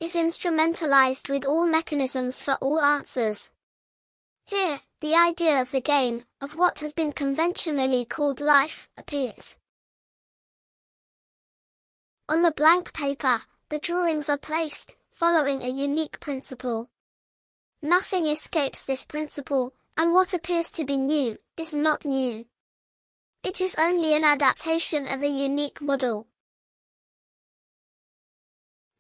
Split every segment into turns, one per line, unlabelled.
is instrumentalized with all mechanisms for all answers. Here, the idea of the game, of what has been conventionally called life, appears. On the blank paper, the drawings are placed, following a unique principle. Nothing escapes this principle, and what appears to be new, is not new. It is only an adaptation of a unique model.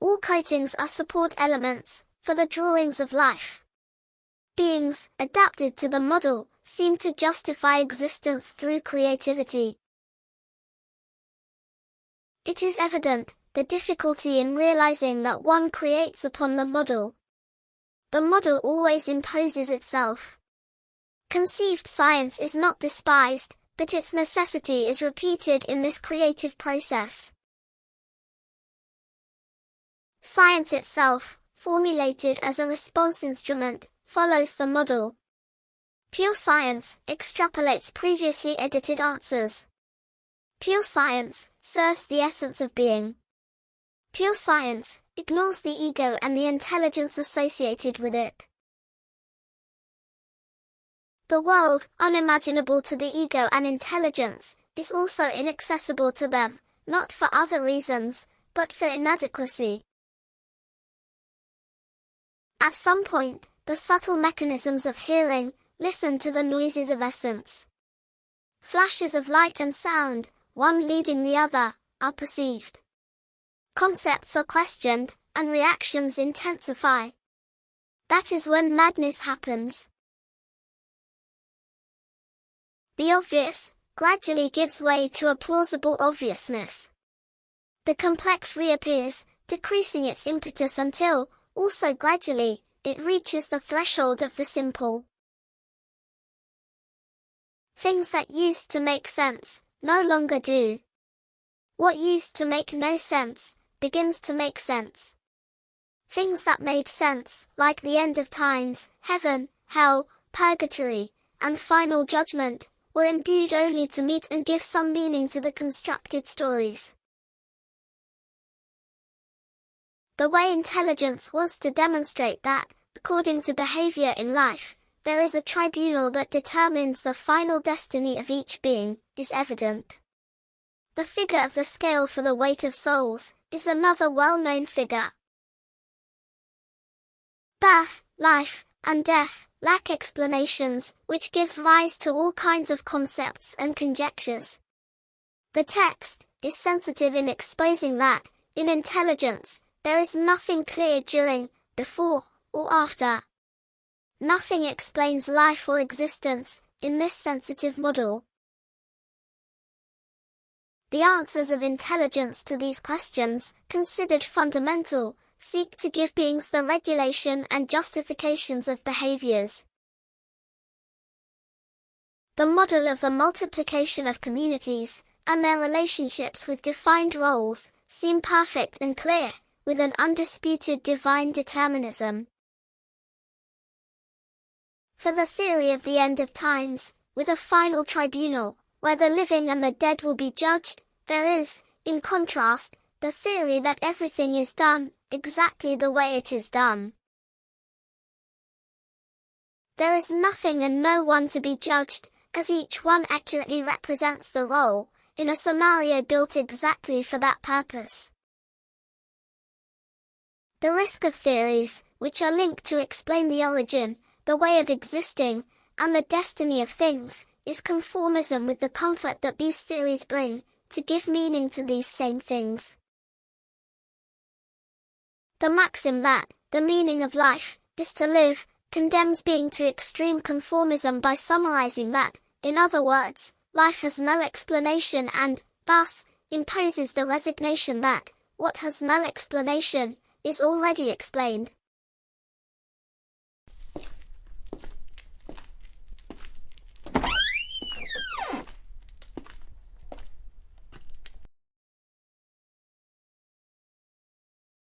All coatings are support elements, for the drawings of life. Beings, adapted to the model, seem to justify existence through creativity. It is evident, the difficulty in realizing that one creates upon the model. The model always imposes itself. Conceived science is not despised, but its necessity is repeated in this creative process. Science itself, formulated as a response instrument, follows the model. Pure science extrapolates previously edited answers. Pure science serves the essence of being. Pure science ignores the ego and the intelligence associated with it. The world, unimaginable to the ego and intelligence, is also inaccessible to them, not for other reasons, but for inadequacy. At some point, the subtle mechanisms of hearing listen to the noises of essence. Flashes of light and sound, one leading the other, are perceived. Concepts are questioned, and reactions intensify. That is when madness happens. The obvious gradually gives way to a plausible obviousness. The complex reappears, decreasing its impetus until, also gradually, it reaches the threshold of the simple. Things that used to make sense, no longer do. What used to make no sense, begins to make sense. Things that made sense, like the end of times, heaven, hell, purgatory, and final judgment, were imbued only to meet and give some meaning to the constructed stories. The way intelligence wants to demonstrate that, according to behavior in life, there is a tribunal that determines the final destiny of each being, is evident. The figure of the scale for the weight of souls is another well-known figure. Birth, life, and death lack explanations, which gives rise to all kinds of concepts and conjectures. The text is sensitive in exposing that, in intelligence, there is nothing clear during, before, or after. Nothing explains life or existence, in this sensitive model. The answers of intelligence to these questions, considered fundamental, seek to give beings the regulation and justifications of behaviors. The model of the multiplication of communities, and their relationships with defined roles, seem perfect and clear, with an undisputed divine determinism. For the theory of the end of times, with a final tribunal, where the living and the dead will be judged, there is, in contrast, the theory that everything is done, exactly the way it is done. There is nothing and no one to be judged, as each one accurately represents the role, in a scenario built exactly for that purpose. The risk of theories, which are linked to explain the origin, the way of existing, and the destiny of things, is conformism with the comfort that these theories bring, to give meaning to these same things. The maxim that, the meaning of life, is to live, condemns being to extreme conformism by summarizing that, in other words, life has no explanation and, thus, imposes the resignation that, what has no explanation, is already explained.